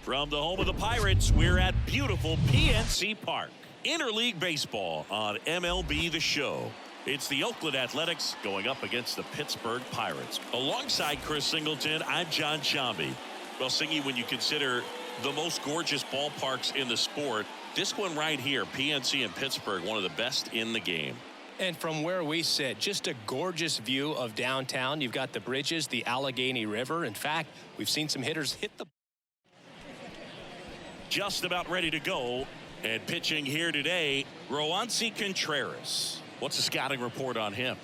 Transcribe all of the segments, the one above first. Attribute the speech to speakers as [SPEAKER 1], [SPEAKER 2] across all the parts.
[SPEAKER 1] From the home of the Pirates, we're at beautiful PNC Park. Interleague baseball on MLB The Show. It's the Oakland Athletics going up against the Pittsburgh Pirates. Alongside Chris Singleton, I'm John Shambi. Well, Singy, when you consider the most gorgeous ballparks in the sport, this one right here, PNC in Pittsburgh, one of the best in the game.
[SPEAKER 2] And from where we sit, just a gorgeous view of downtown. You've got the bridges, the Allegheny River. In fact, we've seen some hitters hit the...
[SPEAKER 1] Just about ready to go. And pitching here today, Roansy Contreras. What's the scouting report on him?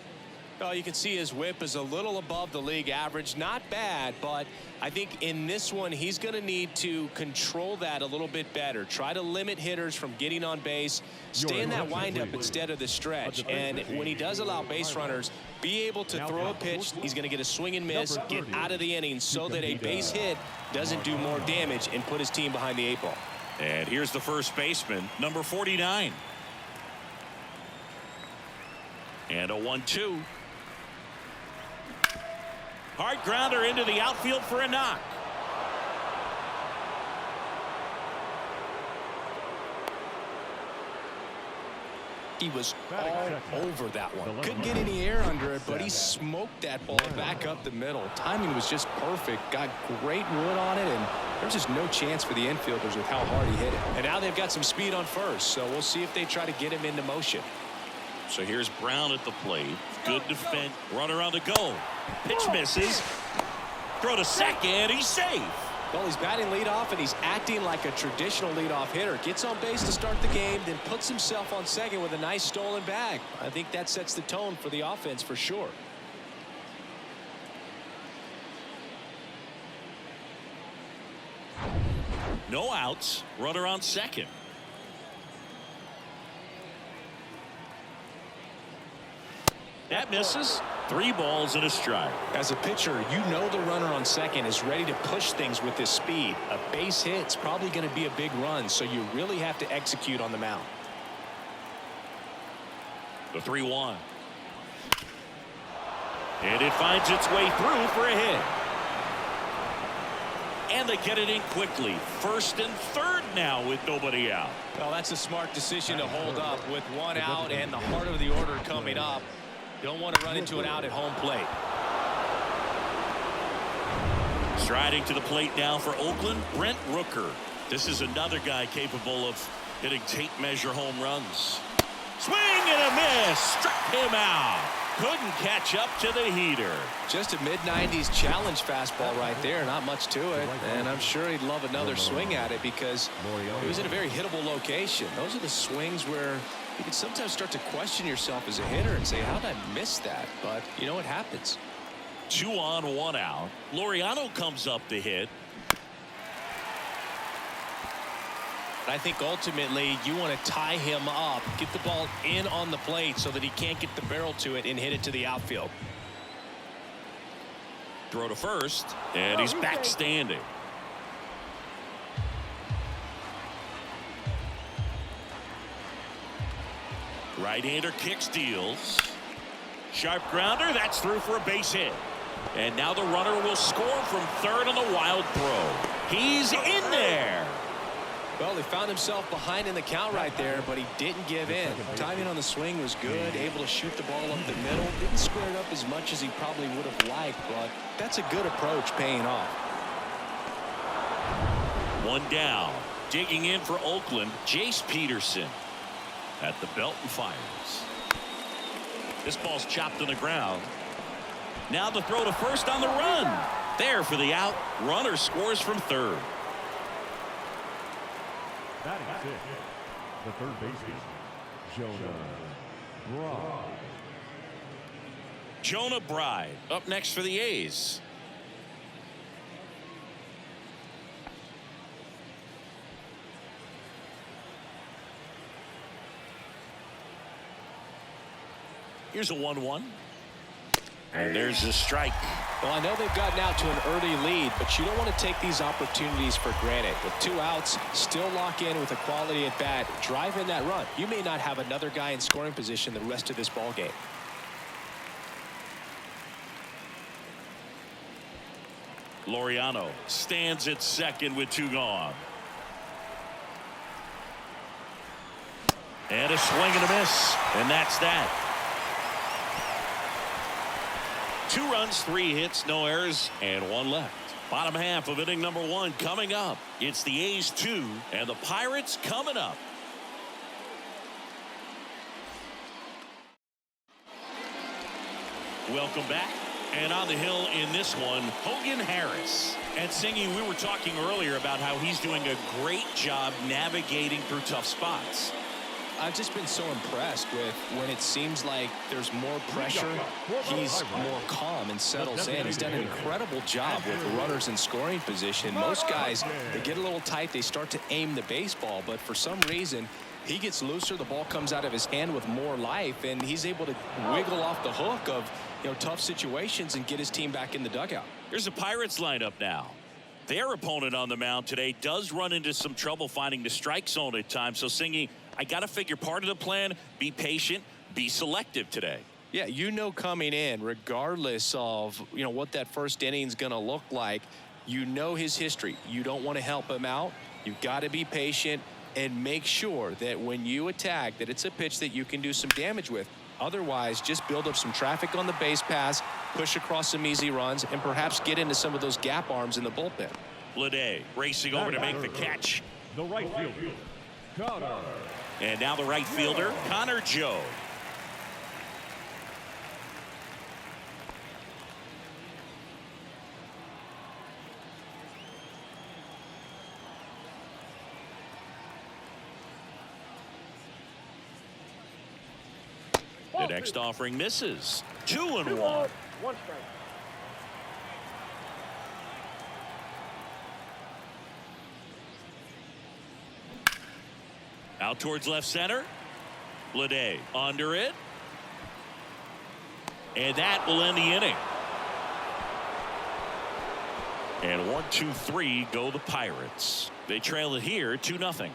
[SPEAKER 2] Well, you can see his whip is a little above the league average. Not bad, but I think in this one, he's going to need to control that a little bit better. Try to limit hitters from getting on base. Stay in that windup instead of the stretch. And when he does allow base runners, be able to throw a pitch. He's going to get a swing and miss, get out of the inning so that a base hit doesn't do more damage and put his team behind the 8 ball.
[SPEAKER 1] And here's the first baseman, number 49. And a 1-2. Hard grounder into the outfield for a knock.
[SPEAKER 2] He was all over that one. Couldn't get any air under it, but he smoked that ball back up the middle. Timing was just perfect. Got great wood on it, and there's just no chance for the infielders with how hard he hit it. And now they've got some speed on first, so we'll see if they try to get him into motion.
[SPEAKER 1] So here's Brown at the plate. Good defense. Runner on the go. Pitch misses. Throw to second. He's safe.
[SPEAKER 2] Well, he's batting leadoff, and he's acting like a traditional leadoff hitter. Gets on base to start the game, then puts himself on second with a nice stolen bag. I think that sets the tone for the offense for sure.
[SPEAKER 1] No outs. Runner on second. That misses. 3 balls and a strike.
[SPEAKER 2] As a pitcher, you know the runner on second is ready to push things with his speed. A base hit's probably going to be a big run, so you really have to execute on the mound.
[SPEAKER 1] The 3-1. And it finds its way through for a hit. And they get it in quickly. First and third now with nobody out.
[SPEAKER 2] Well, that's a smart decision to hold up with 1 out and the heart of the order coming up. Don't want to run into an out at home plate.
[SPEAKER 1] Striding to the plate now for Oakland, Brent Rooker. This is another guy capable of hitting tape measure home runs. Swing and a miss. Struck him out. Couldn't catch up to the heater.
[SPEAKER 2] Just a mid-90s challenge fastball right there. Not much to it. And I'm sure he'd love another swing at it because it was in a very hittable location. Those are the swings where you can sometimes start to question yourself as a hitter and say, how did I miss that? But, you know, it happens.
[SPEAKER 1] 2 on, 1 out. Laureano comes up to hit.
[SPEAKER 2] I think ultimately you want to tie him up, get the ball in on the plate so that he can't get the barrel to it and hit it to the outfield.
[SPEAKER 1] Throw to first, and he's back standing. Right-hander kicks, deals. Sharp grounder, that's through for a base hit. And now the runner will score from third on the wild throw. He's in there.
[SPEAKER 2] Well, he found himself behind in the count right there, but he didn't give in. Timing on the swing was good, able to shoot the ball up the middle. Didn't square it up as much as he probably would have liked, but that's a good approach paying off.
[SPEAKER 1] 1 down. Digging in for Oakland, Jace Peterson at the belt and fires. This ball's chopped on the ground. Now the throw to first on the run. There for the out. Runner scores from third.
[SPEAKER 3] Batting 6, the third baseman, Jonah Bride.
[SPEAKER 1] Jonah Bride up next for the A's. Here's a 1-1. And there's a strike.
[SPEAKER 2] Well, I know they've gotten out to an early lead, but you don't want to take these opportunities for granted. With 2 outs, still lock in with a quality at bat. Drive in that run. You may not have another guy in scoring position the rest of this ball game.
[SPEAKER 1] Laureano stands at second with 2 gone. And a swing and a miss. And that's that. 2 runs, 3 hits, no errors, and 1 left. Bottom half of inning number 1 coming up. It's the A's 2 and the Pirates coming up. Welcome back. And on the hill in this one, Hogan Harris. And Singy, we were talking earlier about how he's doing a great job navigating through tough spots.
[SPEAKER 2] I've just been so impressed with when it seems like there's more pressure, he's more calm and settles in. He's done an incredible job with runners in scoring position. Most guys, they get a little tight, they start to aim the baseball, but for some reason, he gets looser, the ball comes out of his hand with more life, and he's able to wiggle off the hook of tough situations and get his team back in the dugout.
[SPEAKER 1] Here's the Pirates lineup now. Their opponent on the mound today does run into some trouble finding the strike zone at times. So, Singy, I got to figure part of the plan, be patient, be selective today.
[SPEAKER 2] Yeah, coming in, regardless of, what that first inning is going to look like, his history. You don't want to help him out. You've got to be patient and make sure that when you attack, that it's a pitch that you can do some damage with. Otherwise, just build up some traffic on the base pass, push across some easy runs, and perhaps get into some of those gap arms in the bullpen.
[SPEAKER 1] Bleday racing over to make the catch.
[SPEAKER 3] The right fielder, Connor.
[SPEAKER 1] And now the right fielder, Connor Joe. The next offering misses. 2-1.
[SPEAKER 4] 1 strike.
[SPEAKER 1] Out towards left center. Bleday under it. And that will end the inning. And 1, 2, 3 go the Pirates. They trail it here 2-0.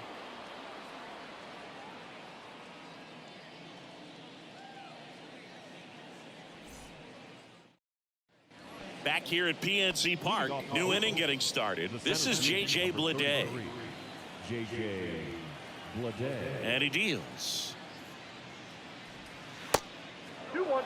[SPEAKER 1] Back here at PNC Park, new inning getting started. This is J.J. Bleday.
[SPEAKER 3] J.J. Bleday.
[SPEAKER 1] And he deals.
[SPEAKER 4] 2-1.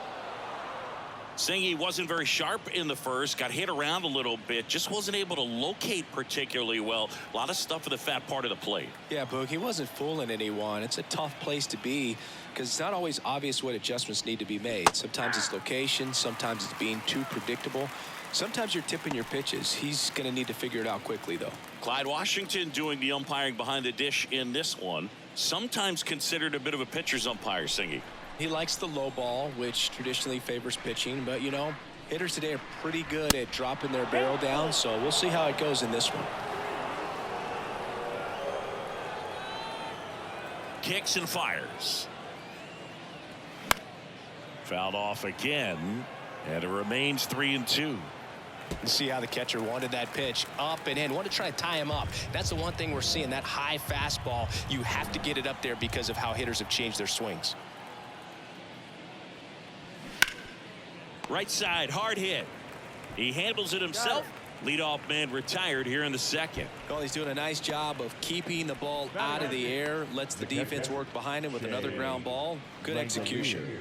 [SPEAKER 1] Singy wasn't very sharp in the first, got hit around a little bit, just wasn't able to locate particularly well. A lot of stuff for the fat part of the plate.
[SPEAKER 2] Yeah, Boog, he wasn't fooling anyone. It's a tough place to be because it's not always obvious what adjustments need to be made. Sometimes it's location, sometimes it's being too predictable. Sometimes you're tipping your pitches. He's going to need to figure it out quickly, though.
[SPEAKER 1] Clyde Washington doing the umpiring behind the dish in this one. Sometimes considered a bit of a pitcher's umpire, Singy.
[SPEAKER 2] He likes the low ball, which traditionally favors pitching, but hitters today are pretty good at dropping their barrel down, so we'll see how it goes in this one.
[SPEAKER 1] Kicks and fires. Fouled off again, and it remains 3-2.
[SPEAKER 2] See how the catcher wanted that pitch up and in. Want to try to tie him up. That's the one thing we're seeing, that high fastball. You have to get it up there because of how hitters have changed their swings.
[SPEAKER 1] Right side, hard hit. He handles it himself. Leadoff man retired here in the second.
[SPEAKER 2] Well, he's doing a nice job of keeping the ball out of the air. Lets the defense work behind him with another ground ball. Good execution.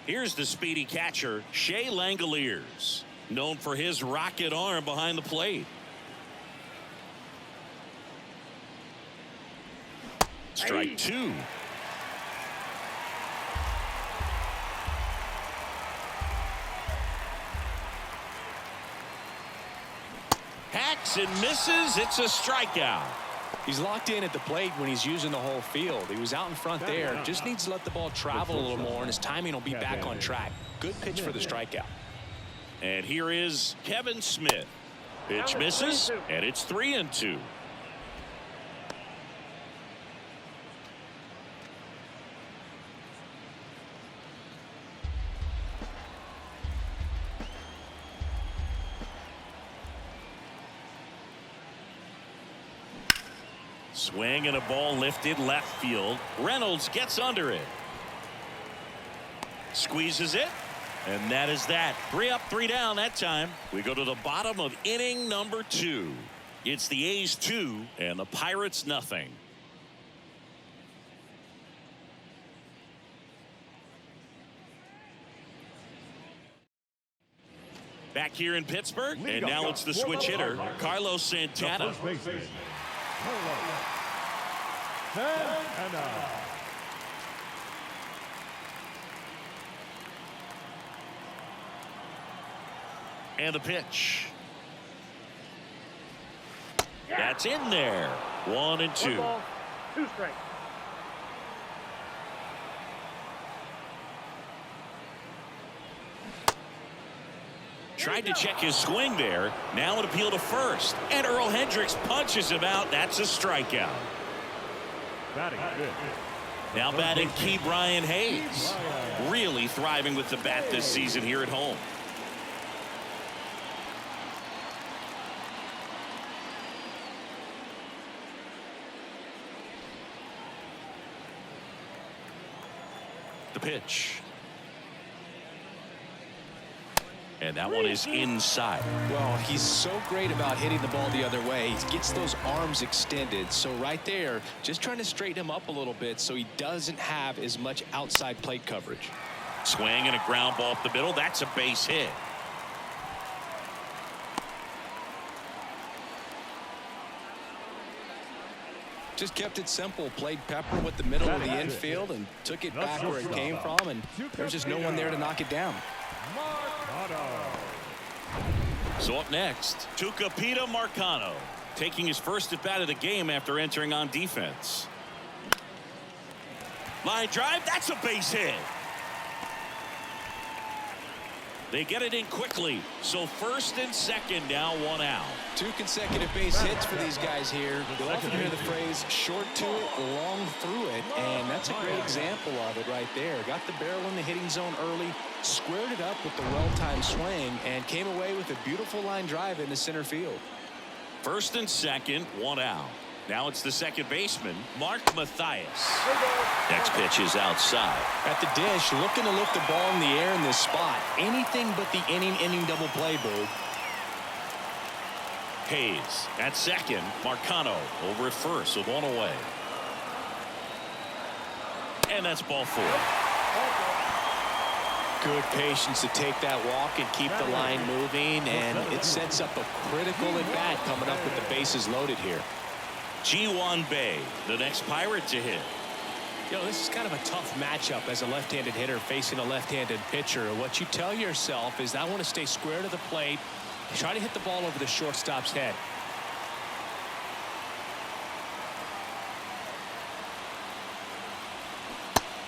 [SPEAKER 1] Here's the speedy catcher, Shea Langoliers, known for his rocket arm behind the plate. Strike 2. Hacks and misses. It's a strikeout.
[SPEAKER 2] He's locked in at the plate when he's using the whole field. He was out in front there. Just needs to let the ball travel a little more, and his timing will be back on track. Good pitch for the strikeout.
[SPEAKER 1] And here is Kevin Smith. Pitch misses, and it's 3-2. Swing and a ball lifted left field. Reynolds gets under it. Squeezes it. And that is that. 3 up, 3 down that time. We go to the bottom of inning number 2. It's the A's 2 and the Pirates nothing. Back here in Pittsburgh, and now it's the switch hitter, Carlos Santana. And the pitch. That's in there. 1-2.
[SPEAKER 4] 2 strikes.
[SPEAKER 1] Tried to check his swing there. Now an appeal to first. And Earl Hendricks punches him out. That's a strikeout.
[SPEAKER 3] Batting fifth.
[SPEAKER 1] Now batting key Brian Hayes. Really thriving with the bat this season here at home. The pitch. And that one is inside.
[SPEAKER 2] Well, he's so great about hitting the ball the other way. He gets those arms extended. So right there, just trying to straighten him up a little bit so he doesn't have as much outside plate coverage.
[SPEAKER 1] Swing and a ground ball up the middle. That's a base hit.
[SPEAKER 2] Just kept it simple, played pepper with the middle of the infield and took it back where it came from, and there's just no one there to knock it down.
[SPEAKER 1] So up next, Tucupita Marcano, taking his first at bat of the game after entering on defense. Line drive, that's a base hit. They get it in quickly. So first and second, now 1 out.
[SPEAKER 2] 2 consecutive base hits for these guys here. You'll often hear the phrase short to it, long through it, and that's a great example of it right there. Got the barrel in the hitting zone early, squared it up with the well-timed swing, and came away with a beautiful line drive into center field.
[SPEAKER 1] First and second, 1 out. Now it's the second baseman, Mark Mathias. Next pitch is outside.
[SPEAKER 2] At the dish, looking to lift the ball in the air in this spot. Anything but the inning double play, Boog.
[SPEAKER 1] Hayes at second. Marcano over at first with 1 away. And that's ball 4.
[SPEAKER 2] Good patience to take that walk and keep the line moving, and it sets up a critical at bat coming up with the bases loaded here.
[SPEAKER 1] Ji-Hwan Bae, the next Pirate to hit.
[SPEAKER 2] You know, this is kind of a tough matchup as a left-handed hitter facing a left-handed pitcher. What you tell yourself is, I want to stay square to the plate, try to hit the ball over the shortstop's head.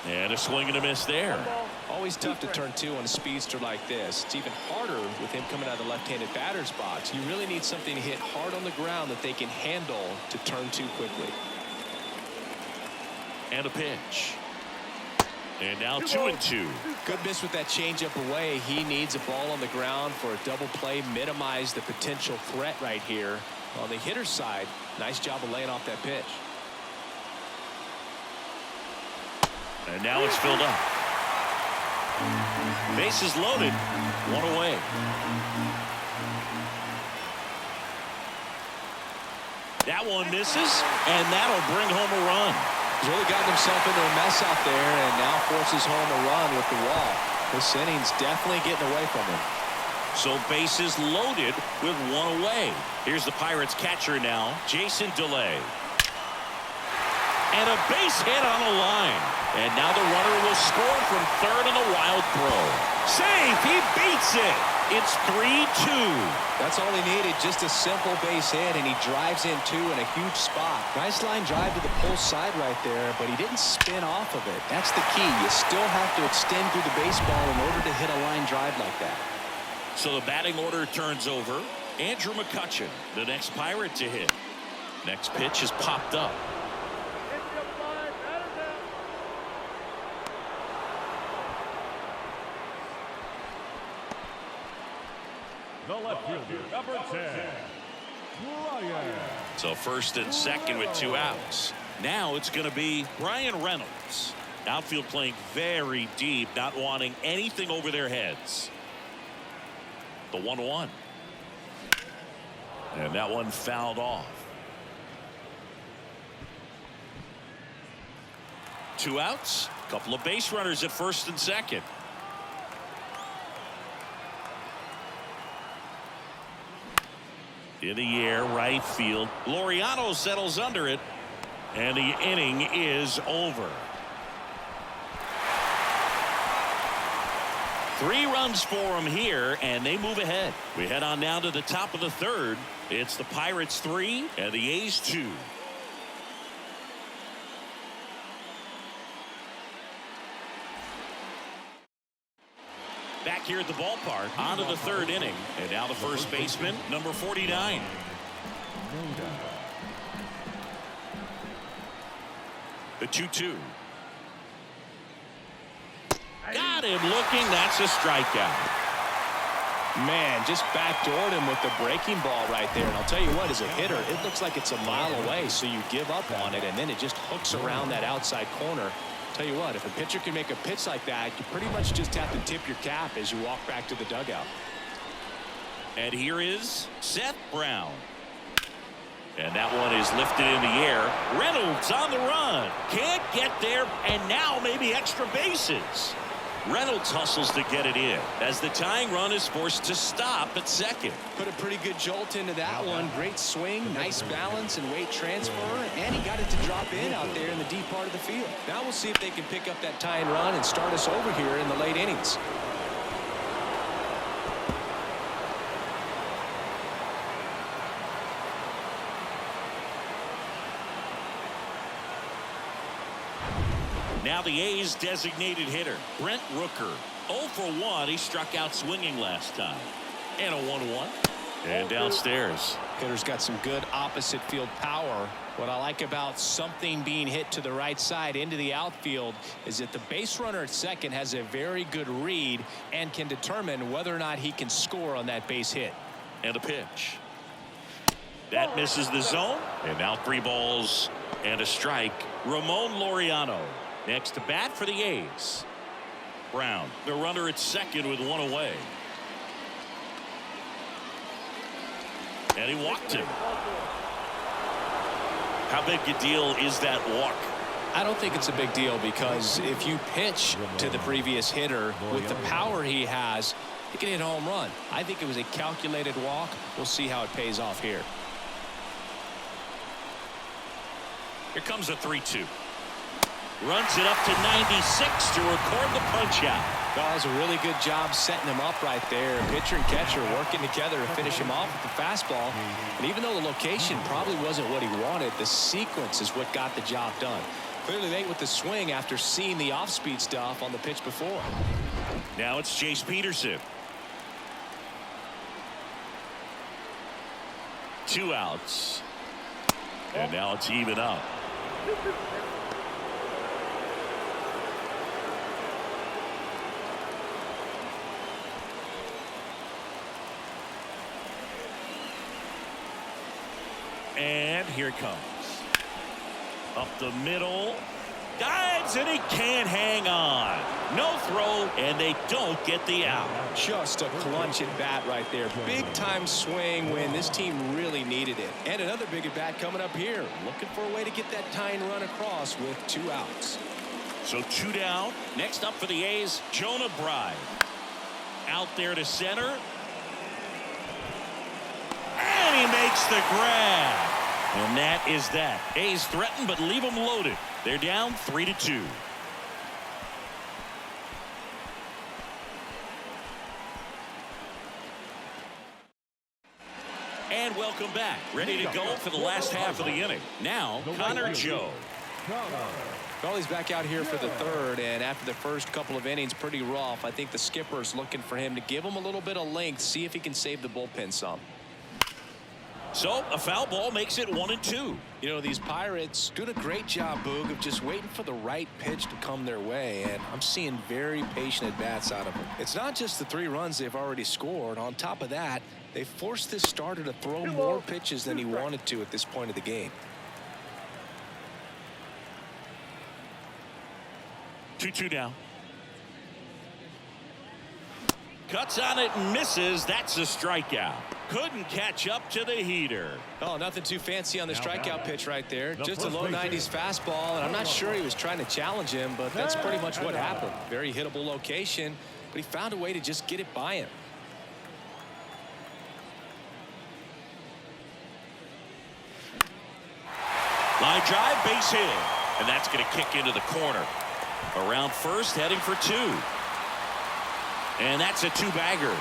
[SPEAKER 1] And a swing and a miss there.
[SPEAKER 2] Always tough to turn 2 on a speedster like this. It's even harder with him coming out of the left-handed batter's box. You really need something to hit hard on the ground that they can handle to turn 2 quickly.
[SPEAKER 1] And a pitch. And now 2-2.
[SPEAKER 2] Good miss with that changeup away. He needs a ball on the ground for a double play, minimize the potential threat right here. On the hitter's side, nice job of laying off that pitch.
[SPEAKER 1] And now it's filled up. Bases loaded. 1 away. That one misses, and that'll bring home a run.
[SPEAKER 2] He's really gotten himself into a mess out there and now forces home a run with the walk. This inning's definitely getting away from him.
[SPEAKER 1] So bases loaded with 1 away. Here's the Pirates catcher now, Jason DeLay. And a base hit on the line. And now the runner will score from third on a wild throw. Safe, he beats it. It's 3-2.
[SPEAKER 2] That's all he needed, just a simple base hit, and he drives in 2 in a huge spot. Nice line drive to the pull side right there, but he didn't spin off of it. That's the key. You still have to extend through the baseball in order to hit a line drive like that.
[SPEAKER 1] So the batting order turns over. Andrew McCutchen, the next Pirate to hit. Next pitch is popped up.
[SPEAKER 3] The left fielder, number 10, Brian.
[SPEAKER 1] So first and second with 2 outs. Now it's going to be Brian Reynolds. Outfield playing very deep, not wanting anything over their heads. The 1-1. And that one fouled off. 2 outs. Couple of base runners at first and second. In the air, right field. Laureano settles under it. And the inning is over. 3 runs for them here, and they move ahead. We head on now to the top of the third. It's the Pirates 3 and the A's 2. Back here at the ballpark, on to the third inning. And now the first baseman, number 49. The 2-2. Got him looking. That's a strikeout.
[SPEAKER 2] Man, just backdoored him with the breaking ball right there. And I'll tell you what, as a hitter, it looks like it's a mile away, so you give up on it, and then it just hooks around that outside corner. Tell you what, if a pitcher can make a pitch like that, you pretty much just have to tip your cap as you walk back to the dugout.
[SPEAKER 1] And here is Seth Brown. And that one is lifted in the air. Reynolds on the run. Can't get there, and now maybe extra bases. Reynolds hustles to get it in as the tying run is forced to stop at second.
[SPEAKER 2] Put a pretty good jolt into that one. Great swing, nice balance and weight transfer, and he got it to drop in out there in the deep part of the field. Now we'll see if they can pick up that tying run and start us over here in the late innings.
[SPEAKER 1] Now the A's designated hitter, Brent Rooker. 0 for 1. He struck out swinging last time. And a 1-1. And downstairs.
[SPEAKER 2] Hitter's got some good opposite field power. What I like about something being hit to the right side into the outfield is that the base runner at second has a very good read and can determine whether or not he can score on that base hit.
[SPEAKER 1] And a pitch. That misses the zone. And now 3 balls and a strike. Ramon Laureano. Next to bat for the A's. Brown, the runner at second with 1 away. And he walked him. How big a deal is that walk?
[SPEAKER 2] I don't think it's a big deal, because if you pitch to the previous hitter with the power he has, he can hit a home run. I think it was a calculated walk. We'll see how it pays off here.
[SPEAKER 1] Here comes a 3-2. Runs it up to 96 to record the punch out.
[SPEAKER 2] That was a really good job setting him up right there. Pitcher and catcher working together to finish him off with the fastball. And even though the location probably wasn't what he wanted, the sequence is what got the job done. Clearly late with the swing after seeing the off-speed stuff on the pitch before.
[SPEAKER 1] Now it's Chase Peterson. 2 outs. And now it's even up. And here it comes. Up the middle. Dives, and he can't hang on. No throw, and they don't get the out.
[SPEAKER 2] Just a clutch at bat right there. Big time swing when this team really needed it. And another big at bat coming up here. Looking for a way to get that tying run across with 2 outs.
[SPEAKER 1] So 2 down. Next up for the A's, Jonah Bride. Out there to center. And he makes the grab. And that is that. A's threaten, but leave them loaded. They're down 3-2. And welcome back. Ready to go for the last half of the inning. Now, Connor Joe.
[SPEAKER 2] Well, he's back out here for the third, and after the first couple of innings, pretty rough. I think the skipper's looking for him to give him a little bit of length, see if he can save the bullpen some.
[SPEAKER 1] So a foul ball makes it 1-2.
[SPEAKER 2] You know, these Pirates doing a great job, Boog, of just waiting for the right pitch to come their way, and I'm seeing very patient at bats out of them. It's not just the 3 runs they've already scored. On top of that, they forced this starter to throw more pitches than he wanted to at this point of the game.
[SPEAKER 1] 2-2 now. Cuts on it and misses. That's a strikeout. Couldn't catch up to the heater.
[SPEAKER 2] Oh, nothing too fancy on the strikeout pitch right there.
[SPEAKER 3] The
[SPEAKER 2] Just a
[SPEAKER 3] first
[SPEAKER 2] low
[SPEAKER 3] baseman.
[SPEAKER 2] 90s fastball, and I'm not sure he was trying to challenge him, but that's pretty much what happened. Very hittable location, but he found a way to just get it by him.
[SPEAKER 1] Line drive, base hit. And that's going to kick into the corner. Around first, heading for 2. And that's a 2-bagger.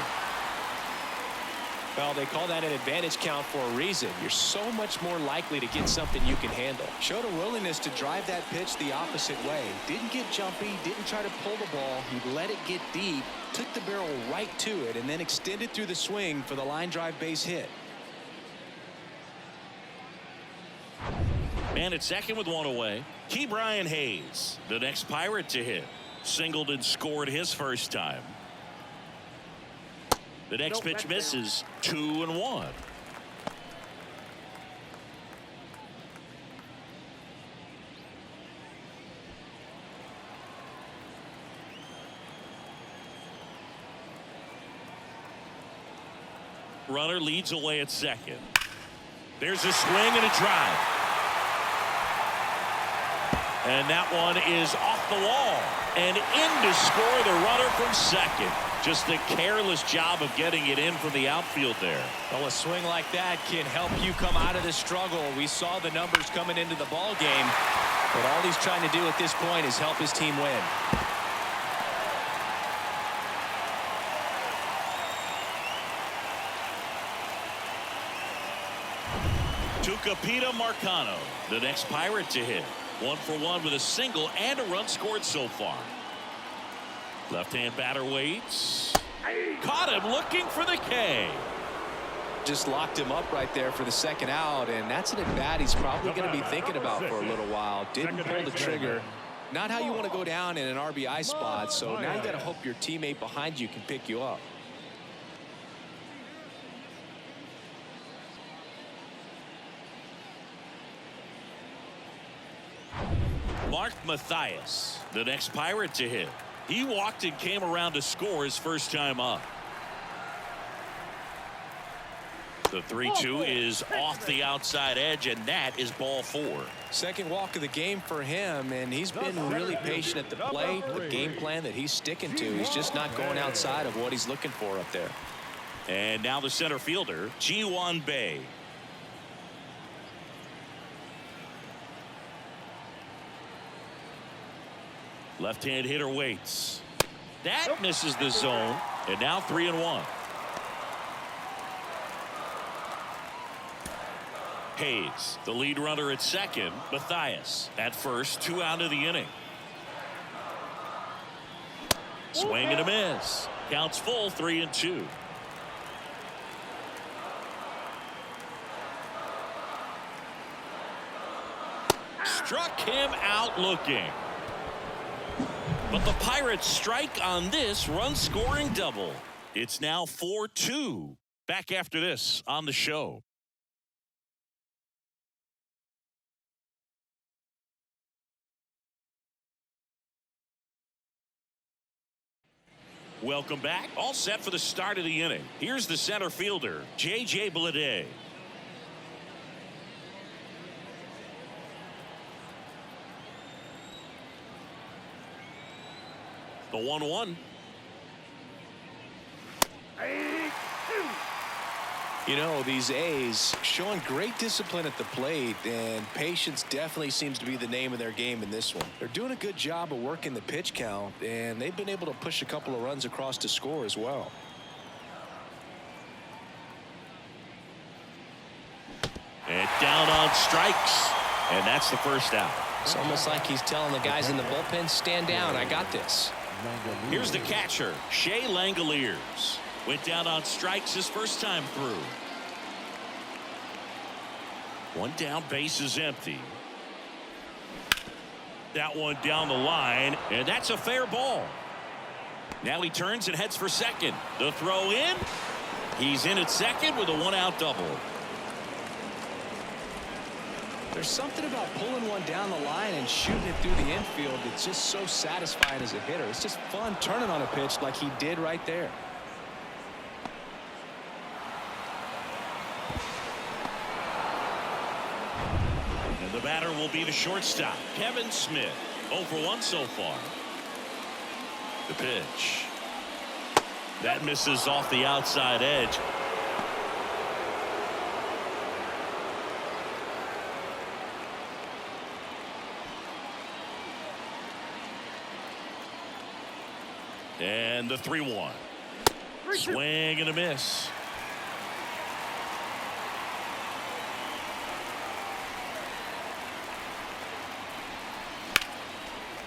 [SPEAKER 2] Well, they call that an advantage count for a reason. You're so much more likely to get something you can handle.
[SPEAKER 4] Showed a willingness to drive that pitch the opposite way. Didn't get jumpy, didn't try to pull the ball. He let it get deep, took the barrel right to it, and then extended through the swing for the line drive base hit.
[SPEAKER 1] Man at second with 1 away. Brian Hayes, the next Pirate to hit. Singled and scored his first time. The next pitch misses. 2-1. Runner leads away at second. There's a swing and a drive. And that one is off the wall. And in to score the runner from second. Just a careless job of getting it in from the outfield there.
[SPEAKER 2] Well, a swing like that can help you come out of the struggle. We saw the numbers coming into the ball game, but all he's trying to do at this point is help his team win.
[SPEAKER 1] Tucupita Marcano, the next Pirate to hit. 1 for 1 with a single and a run scored so far. Left-hand batter waits. Caught him looking for the K.
[SPEAKER 4] Just locked him up right there for the second out, and that's an at-bat he's probably going to be thinking about for a little while. Didn't pull the trigger. Not how you want to go down in an RBI spot, so now you got to hope your teammate behind you can pick you up.
[SPEAKER 1] Mark Mathias, the next Pirate to hit. He walked and came around to score his first time up. The 3-2 is off the outside edge, and that is ball 4.
[SPEAKER 4] Second walk of the game for him, and he's been really patient at the plate. The game plan that he's sticking to, he's just not going outside of what he's looking for up there.
[SPEAKER 1] And now the center fielder, Ji-Hwan Bae. Left-hand hitter waits. That misses the zone, and now 3-1. Hayes, the lead runner at second. Mathias at first, 2 out of the inning. Swing and a miss. Counts full, 3-2. Struck him out looking. But the Pirates strike on this run-scoring double. It's now 4-2. Back after this on the show. Welcome back. All set for the start of the inning. Here's the center fielder, J.J. Bleday. The 1-1.
[SPEAKER 4] You know, these A's showing great discipline at the plate, and patience definitely seems to be the name of their game in this one. They're doing a good job of working the pitch count, and they've been able to push a couple of runs across to score as well.
[SPEAKER 1] And down on strikes, and that's the first out.
[SPEAKER 2] It's almost like he's telling the guys in the bullpen, stand down, I got this.
[SPEAKER 1] Here's the catcher, Shea Langoliers. Went down on strikes his first time through. 1 down, base is empty. That one down the line, and that's a fair ball. Now he turns and heads for second. The throw in. He's in at second with a 1-out double.
[SPEAKER 4] There's something about pulling one down the line and shooting it through the infield that's just so satisfying as a hitter. It's just fun turning on a pitch like he did right there.
[SPEAKER 1] And the batter will be the shortstop, Kevin Smith. 0 for 1 so far. The pitch. That misses off the outside edge. And the 3-1. Swing and a miss.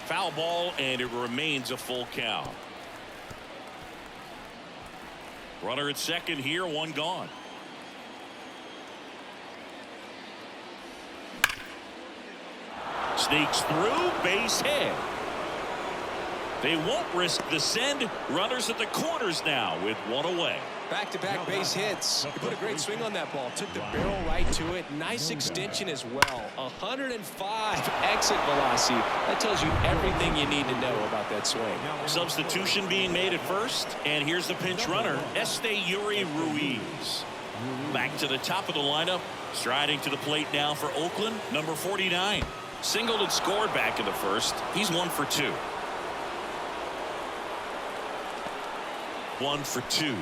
[SPEAKER 1] Foul ball, and it remains a full count. Runner at second here, one gone. Sneaks through, base hit. They won't risk the send. Runners at the corners now with one away.
[SPEAKER 4] Back-to-back base hits. He put a great swing on that ball. Took the barrel right to it. Nice extension as well. 105 exit velocity. That tells you everything you need to know about that swing.
[SPEAKER 1] Substitution being made at first. And here's the pinch runner, Yuri Ruiz. Back to the top of the lineup. Striding to the plate now for Oakland, number 49. Singled and scored back in the first. He's 1 for 2. 1 for 2.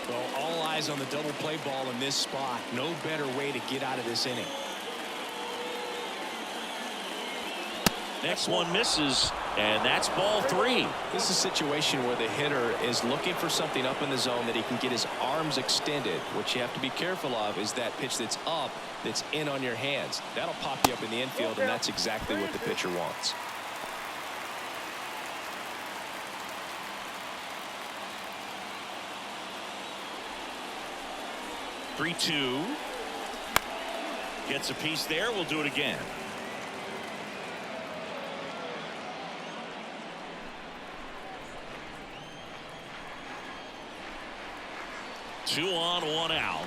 [SPEAKER 4] Well, all eyes on the double play ball in this spot. No better way to get out of this inning.
[SPEAKER 1] Next one misses, and that's ball 3.
[SPEAKER 4] This is a situation where the hitter is looking for something up in the zone that he can get his arms extended. What you have to be careful of is that pitch that's up, that's in on your hands. That'll pop you up in the infield, and that's exactly what the pitcher wants.
[SPEAKER 1] Three-two. Gets a piece there. We'll do it again. Two on, one out.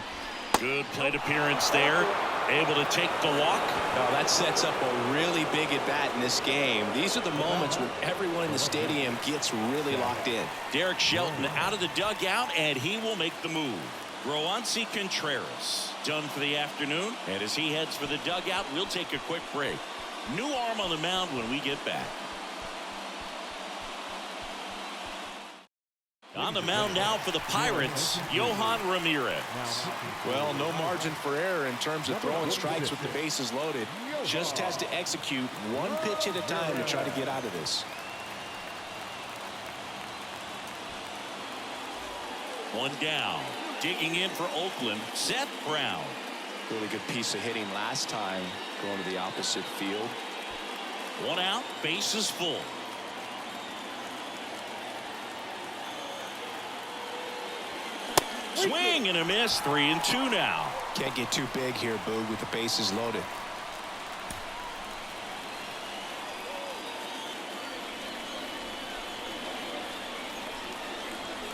[SPEAKER 1] Good plate appearance there. Able to take the walk.
[SPEAKER 4] Now that sets up a really big at bat in this game. These are the moments when everyone in the stadium gets really locked in.
[SPEAKER 1] Derek Shelton out of the dugout, and he will make the move. Roansy Contreras done for the afternoon, and as he heads for the dugout, we'll take a quick break. New arm on the mound when we get back. On the mound now for the Pirates, Yohan Ramirez.
[SPEAKER 4] Well, no margin for error in terms of throwing strikes with the bases loaded. Just has to execute one pitch at a time to try to get out of this.
[SPEAKER 1] One down. Digging in for Oakland, Seth Brown.
[SPEAKER 4] Really good piece of hitting last time, going to the opposite field.
[SPEAKER 1] One out, bases full. Swing and a miss, 3-2 now.
[SPEAKER 4] Can't get too big here, Boog, with the bases loaded.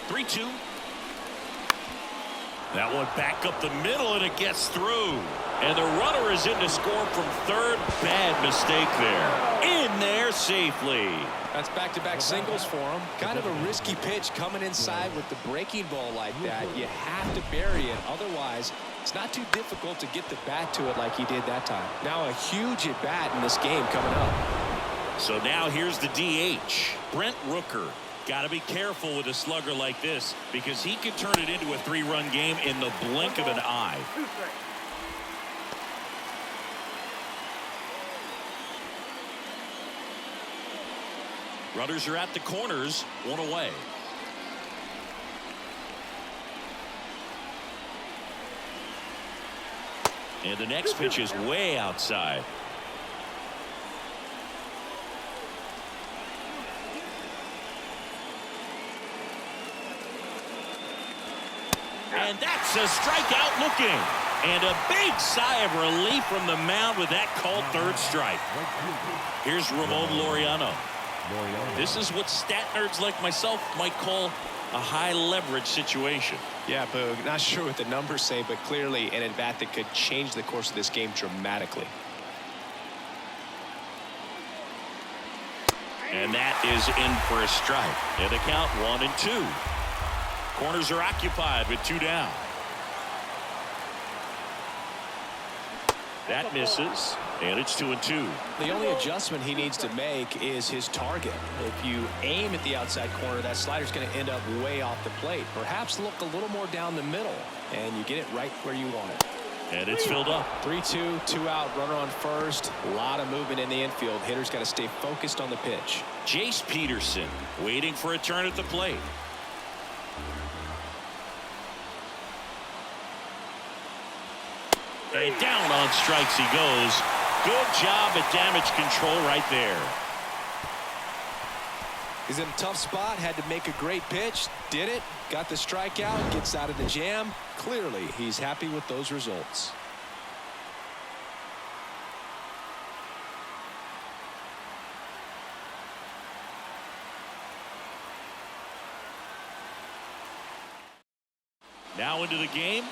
[SPEAKER 1] Three-two. That one back up the middle, and it gets through. And the runner is in to score from third. Bad mistake there. In there safely.
[SPEAKER 4] That's back-to-back singles for him. Kind of a risky pitch coming inside with the breaking ball like that. You have to bury it. Otherwise, it's not too difficult to get the bat to it like he did that time. Now a huge at-bat in this game coming up.
[SPEAKER 1] So now here's the DH, Brent Rooker. Got to be careful with a slugger like this because he could turn it into a 3-run game in the blink of an eye. Runners are at the corners, one away. And the next pitch is way outside. And that's a strikeout looking. And a big sigh of relief from the mound with that called third strike. Here's Ramon Laureano. This is what stat nerds like myself might call a high leverage situation.
[SPEAKER 2] Yeah, Boog, not sure what the numbers say, but clearly an at-bat that could change the course of this game dramatically.
[SPEAKER 1] And that is in for a strike. And the count 1-2. Corners are occupied with 2 down. That misses, and it's 2-2.
[SPEAKER 2] The only adjustment he needs to make is his target. If you aim at the outside corner, that slider's going to end up way off the plate. Perhaps look a little more down the middle, and you get it right where you want it.
[SPEAKER 1] And it's filled up.
[SPEAKER 2] 3-2, 2 out, runner on first. A lot of movement in the infield. Hitter's got to stay focused on the pitch.
[SPEAKER 1] Jace Peterson waiting for a turn at the plate. And down on strikes he goes. Good job at damage control right there.
[SPEAKER 2] He's in a tough spot, had to make a great pitch, did it, got the strikeout, gets out of the jam. Clearly, he's happy with those results.
[SPEAKER 1] Now into the game,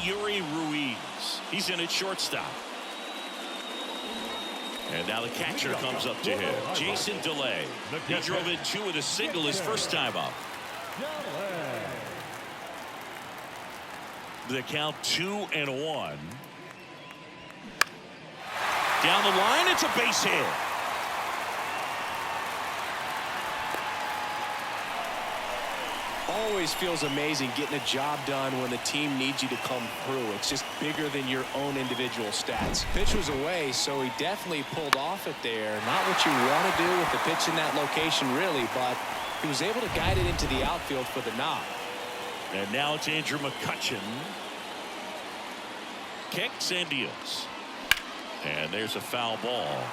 [SPEAKER 1] Yuri Ruiz. He's in at shortstop. And now the catcher comes up to him, Jason DeLay. He drove in 2 with a single his first time up. The count 2-1. Down the line, it's a base hit.
[SPEAKER 2] Always feels amazing getting a job done when the team needs you to come through. It's just bigger than your own individual stats. Pitch was away, so he definitely pulled off it there. Not what you want to do with the pitch in that location, really, but he was able to guide it into the outfield for the knock.
[SPEAKER 1] And now it's Andrew McCutchen. Kicks and deals. And there's a foul ball.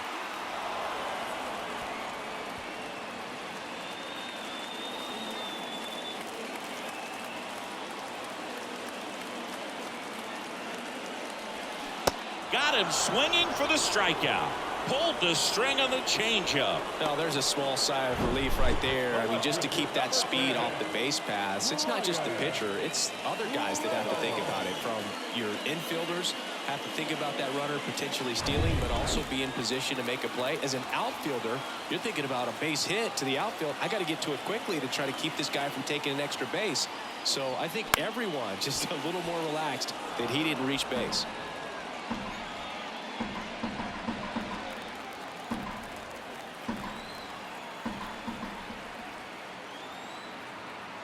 [SPEAKER 1] Got him swinging for the strikeout. Pulled the string on the changeup.
[SPEAKER 2] Now there's a small sigh of relief right there. I mean, just to keep that speed off the base paths. It's not just the pitcher, it's other guys that have to think about it. From your infielders have to think about that runner potentially stealing, but also be in position to make a play. As an outfielder, you're thinking about a base hit to the outfield. I got to get to it quickly to try to keep this guy from taking an extra base. So I think everyone just a little more relaxed that he didn't reach base.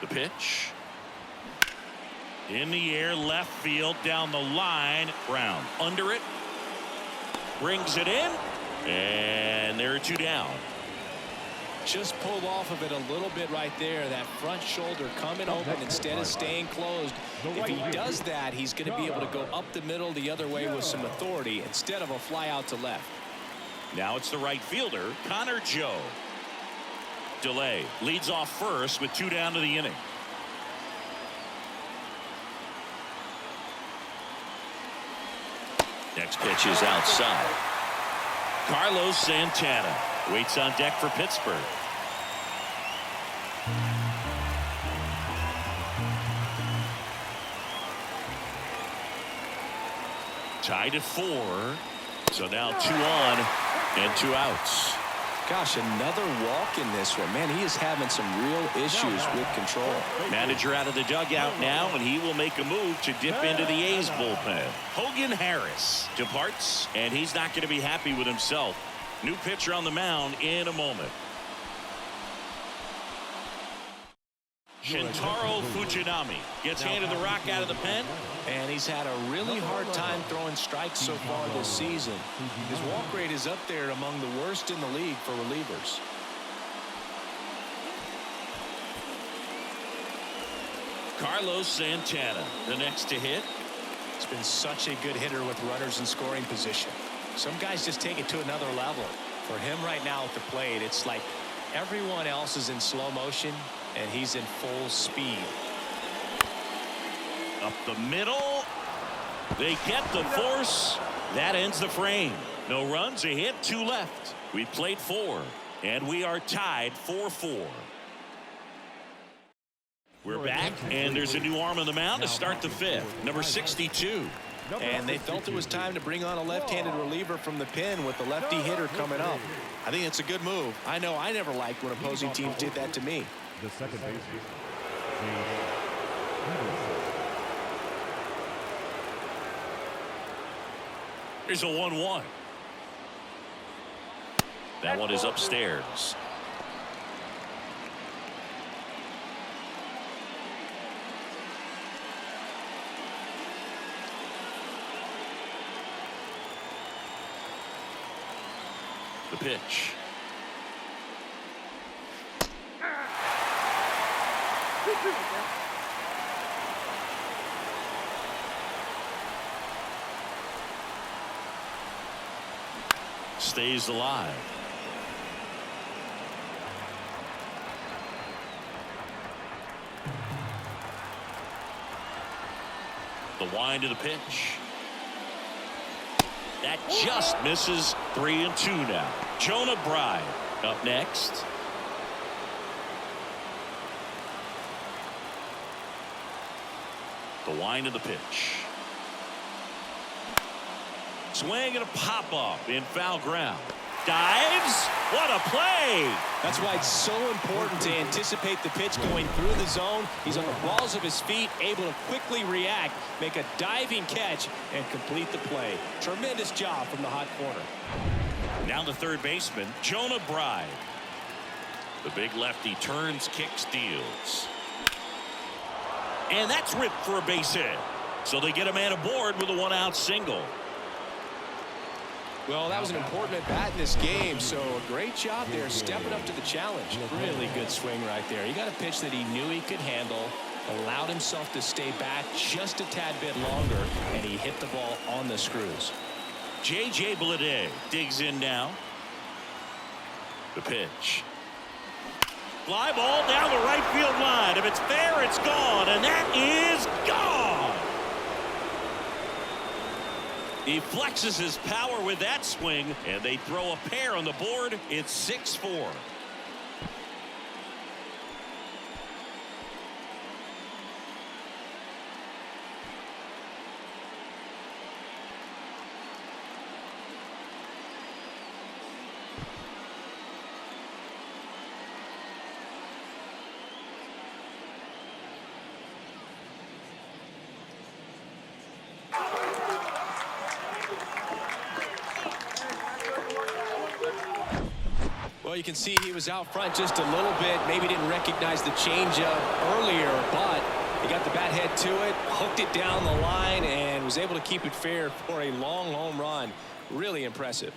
[SPEAKER 1] Pitch in the air, left field, down the line. Brown under it, brings it in, and there are 2 down.
[SPEAKER 2] Just pulled off of it a little bit right there. That front shoulder coming open instead of staying closed. If he does that, he's going to be able to go up the middle the other way with some authority instead of a fly out to left.
[SPEAKER 1] Now it's the right fielder, Connor Joe. DeLay leads off first with 2 down to the inning. Next pitch is outside. Carlos Santana waits on deck for Pittsburgh. Tied at 4. So now 2 on and 2 outs.
[SPEAKER 2] Gosh, another walk in this one. Man, he is having some real issues with control.
[SPEAKER 1] Manager out of the dugout now, and he will make a move to dip into the A's bullpen. Hogan Harris departs, and he's not going to be happy with himself. New pitcher on the mound in a moment. Shintaro Fujinami gets handed the rock out of the pen.
[SPEAKER 2] And he's had a really hard time throwing strikes so far this season. His walk rate is up there among the worst in the league for relievers.
[SPEAKER 1] Carlos Santana, the next to hit.
[SPEAKER 2] He's been such a good hitter with runners in scoring position. Some guys just take it to another level. For him right now at the plate, it's like everyone else is in slow motion and he's in full speed.
[SPEAKER 1] Up the middle. They get the force. That ends the frame. No runs, a hit, 2 left. We played 4, and we are tied 4-4. We're back, and there's a new arm on the mound to start the fifth. Number 62.
[SPEAKER 2] And they felt it was time to bring on a left-handed reliever from the pen with the lefty hitter coming up. I think it's a good move. I know I never liked when opposing teams did that to me.
[SPEAKER 3] The second baseman.
[SPEAKER 1] Here's a 1-1. That one is upstairs. The pitch. Stays alive. The wind of the pitch. That just misses. 3-2 now. Jonah Bride up next. The wind of the pitch. Swing and a pop up in foul ground. Dives. What a play.
[SPEAKER 2] That's why it's so important to anticipate the pitch going through the zone. He's on the balls of his feet, able to quickly react, make a diving catch, and complete the play. Tremendous job from the hot corner.
[SPEAKER 1] Now the third baseman, Jonah Bride. The big lefty turns, kicks, deals. And that's ripped for a base hit. So they get a man aboard with a one-out single.
[SPEAKER 2] Well, that was an important at-bat in this game, so a great job there stepping up to the challenge. Really good swing right there. He got a pitch that he knew he could handle, allowed himself to stay back just a tad bit longer, and he hit the ball on the screws.
[SPEAKER 1] J.J. Bleday digs in now. The pitch. Fly ball down the right field line. If it's fair, it's gone, and that is gone. He flexes his power with that swing, and they throw a pair on the board. It's 6-4.
[SPEAKER 2] Well, you can see he was out front just a little bit. Maybe didn't recognize the changeup earlier, but he got the bat head to it, hooked it down the line, and was able to keep it fair for a long home run. Really impressive.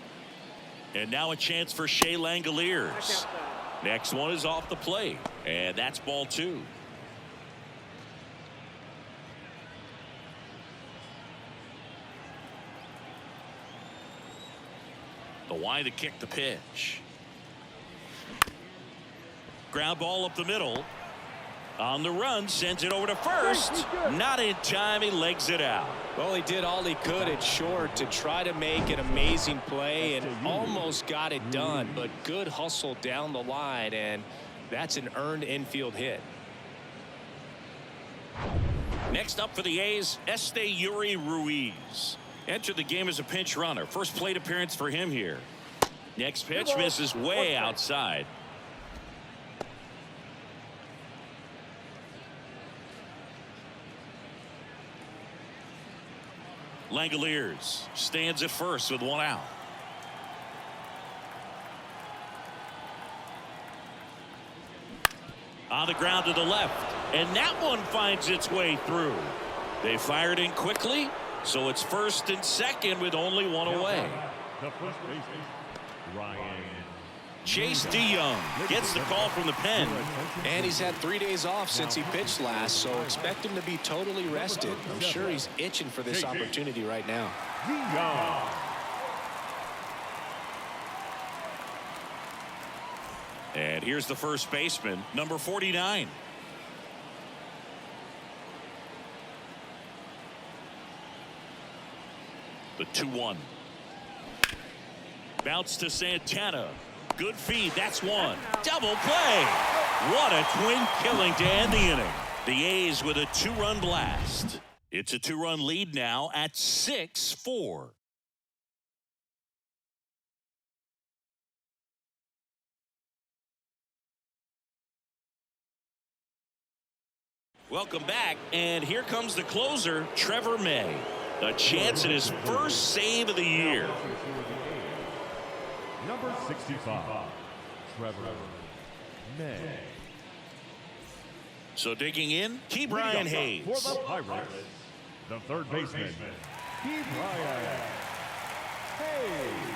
[SPEAKER 1] And now a chance for Shea Langoliers. Next one is off the plate, and that's ball 2. The wind to kick the pitch. Ground ball up the middle. On the run, sends it over to first. Not in time, he legs it out.
[SPEAKER 2] Well, he did all he could at short to try to make an amazing play and almost got it done, but good hustle down the line, and that's an earned infield hit.
[SPEAKER 1] Next up for the A's, Yuri Ruiz. Entered the game as a pinch runner. First plate appearance for him here. Next pitch misses way outside. Langoliers stands at first with one out. On the ground to the left, and that one finds its way through. They fired in quickly, so it's first and second with only one away.
[SPEAKER 3] The first baseman, Ryan.
[SPEAKER 1] Chase DeYoung gets the call from the pen.
[SPEAKER 2] And he's had 3 days off since he pitched last, so expect him to be totally rested. I'm sure he's itching for this opportunity right now.
[SPEAKER 3] DeYoung.
[SPEAKER 1] And here's the first baseman, number 49. The 2-1. Bounce to Santana. Good feed. That's one. Double play. What a twin killing to end the inning. The A's with a 2-run blast. It's a 2-run lead now at 6-4. Welcome back, and here comes the closer, Trevor May. A chance at his first save of the year.
[SPEAKER 3] Number 65, Trevor May.
[SPEAKER 1] So digging in, Brian Hayes.
[SPEAKER 3] For the Pirates, the third baseman, Brian Hayes.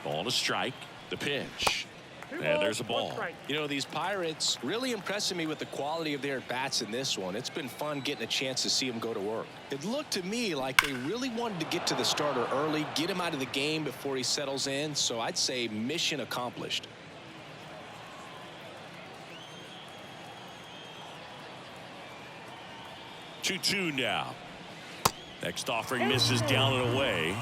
[SPEAKER 1] Ball to strike. The pitch. And there's a ball.
[SPEAKER 2] You know, these Pirates really impressing me with the quality of their at-bats in this one. It's been fun getting a chance to see them go to work. It looked to me like they really wanted to get to the starter early, get him out of the game before he settles in. So I'd say mission accomplished.
[SPEAKER 1] Two now. Next offering misses down and away.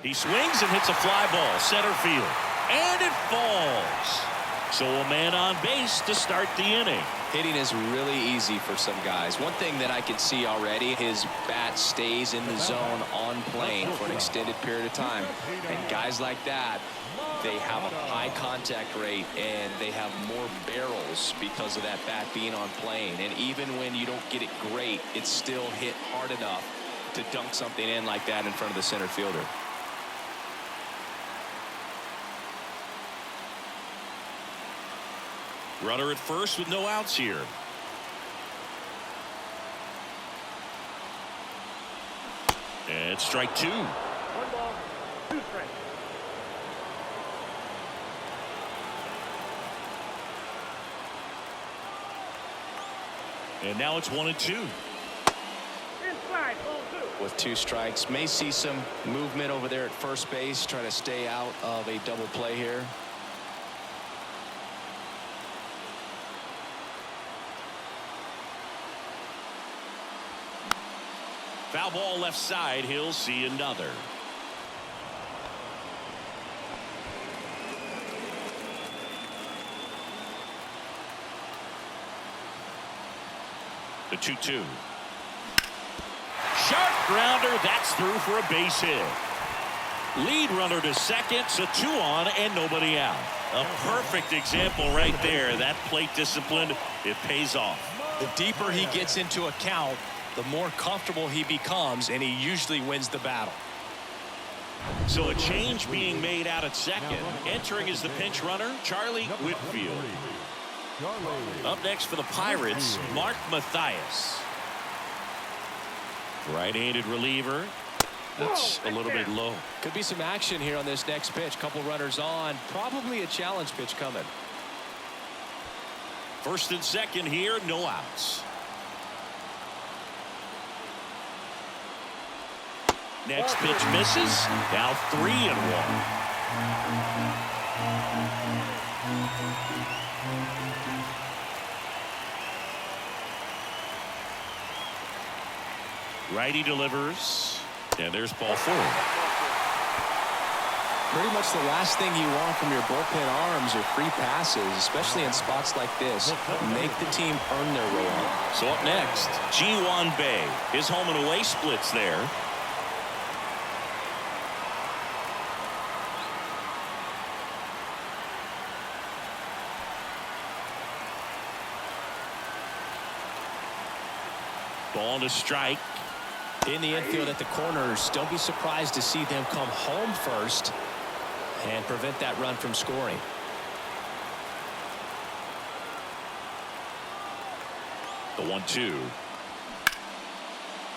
[SPEAKER 1] He swings and hits a fly ball, center field, and it falls. So a man on base to start the inning.
[SPEAKER 2] Hitting is really easy for some guys. One thing that I can see already, his bat stays in the zone on plane for an extended period of time. And guys like that, they have a high contact rate and they have more barrels because of that bat being on plane. And even when you don't get it great, it's still hit hard enough to dunk something in like that in front of the center fielder.
[SPEAKER 1] Runner at first with no outs here. And strike two.
[SPEAKER 3] 1 ball, 2 strikes.
[SPEAKER 1] And now it's 1-2.
[SPEAKER 3] Inside, ball 2.
[SPEAKER 2] With 2 strikes, may see some movement over there at first base, try to stay out of a double play here.
[SPEAKER 1] Foul ball left side. He'll see another. The 2-2. Sharp grounder. That's through for a base hit. Lead runner to second. So 2 on and nobody out. A perfect example right there. That plate discipline, it pays off.
[SPEAKER 2] The deeper he gets into a count, the more comfortable he becomes, and he usually wins the battle.
[SPEAKER 1] So a change being made out at second. Entering as the pinch runner, Charlie Whitfield. Up next for the Pirates, Mark Mathias. Right-handed reliever. That's a little bit low.
[SPEAKER 2] Could be some action here on this next pitch. Couple runners on. Probably a challenge pitch coming.
[SPEAKER 1] First and second here, no outs. Next pitch misses. Now 3-1. Righty delivers. And there's ball 4.
[SPEAKER 2] Pretty much the last thing you want from your bullpen arms are free passes, especially in spots like this. Make the team earn their way up.
[SPEAKER 1] So up next, Ji-Hwan Bae. His home and away splits there. Ball to strike.
[SPEAKER 2] In the infield at the corners, don't be surprised to see them come home first and prevent that run from scoring.
[SPEAKER 1] The 1-2.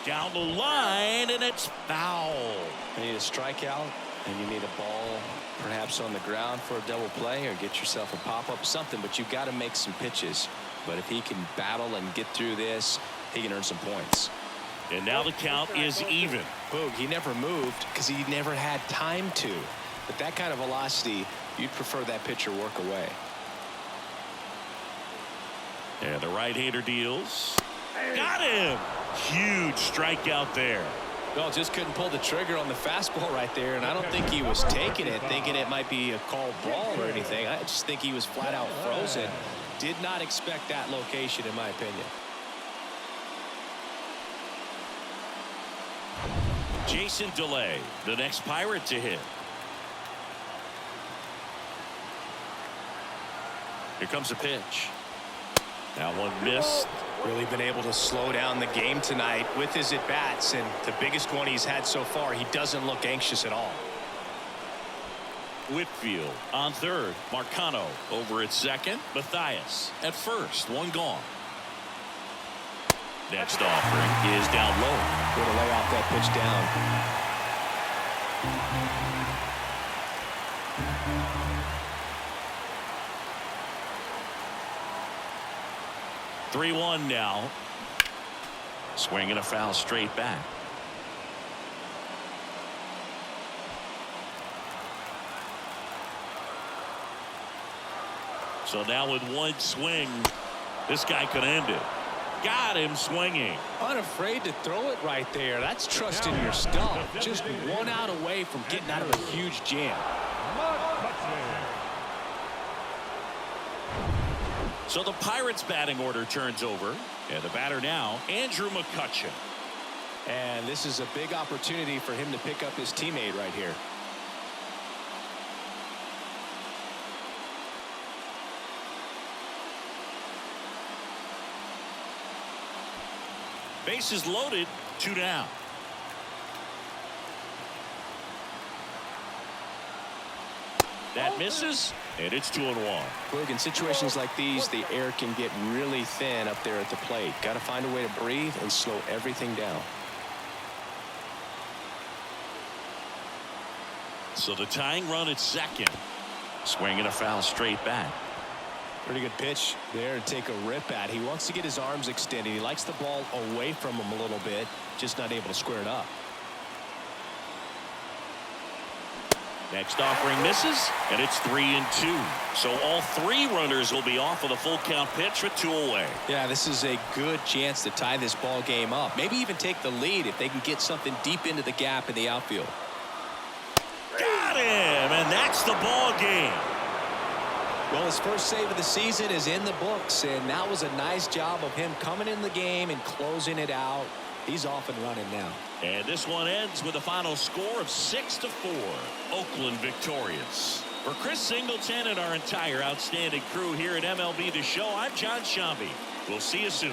[SPEAKER 1] Down the line, and it's foul.
[SPEAKER 2] You need a strikeout, and you need a ball perhaps on the ground for a double play or get yourself a pop-up, something, but you've got to make some pitches. But if he can battle and get through this, he can earn some points.
[SPEAKER 1] And now the count is even.
[SPEAKER 2] Boog, he never moved because he never had time to. But that kind of velocity, you'd prefer that pitcher work away.
[SPEAKER 1] And the right-hander deals. Got him. Huge strikeout there.
[SPEAKER 2] Well, just couldn't pull the trigger on the fastball right there, and I don't think he was taking it, thinking it might be a called ball or anything. I just think he was flat out frozen. Did not expect that location, in my opinion.
[SPEAKER 1] Jason DeLay, the next Pirate to hit. Here comes a pitch. That one missed.
[SPEAKER 2] Really been able to slow down the game tonight with his at-bats, and the biggest one he's had so far, he doesn't look anxious at all.
[SPEAKER 1] Whitfield on third. Marcano over at second. Mathias at first. One gone. Next offering is down low.
[SPEAKER 2] Way to lay off that pitch down.
[SPEAKER 1] 3-1 now. Swing and a foul straight back. So now with one swing, this guy could end it. Got him swinging.
[SPEAKER 2] Unafraid to throw it right there. That's trusting your stuff. Just one out away from getting out of a huge jam.
[SPEAKER 1] So the Pirates batting order turns over, and the batter now, Andrew McCutchen.
[SPEAKER 2] And this is a big opportunity for him to pick up his teammate right here.
[SPEAKER 1] Bases loaded, 2 down. That misses, and it's 2-1.
[SPEAKER 2] Look, in situations like these, the air can get really thin up there at the plate. Got to find a way to breathe and slow everything down.
[SPEAKER 1] So the tying run at second. Swing and a foul straight back.
[SPEAKER 2] Pretty good pitch there to take a rip at. He wants to get his arms extended. He likes the ball away from him a little bit, just not able to square it up.
[SPEAKER 1] Next offering misses, and it's 3-2. So all 3 runners will be off of the full count pitch with 2 away.
[SPEAKER 2] Yeah, this is a good chance to tie this ball game up. Maybe even take the lead if they can get something deep into the gap in the outfield.
[SPEAKER 1] Got him, and that's the ball game.
[SPEAKER 2] Well, his first save of the season is in the books, and that was a nice job of him coming in the game and closing it out. He's off and running now.
[SPEAKER 1] And this one ends with a final score of 6-4. Oakland victorious. For Chris Singleton and our entire outstanding crew here at MLB The Show, I'm John Shambi. We'll see you soon.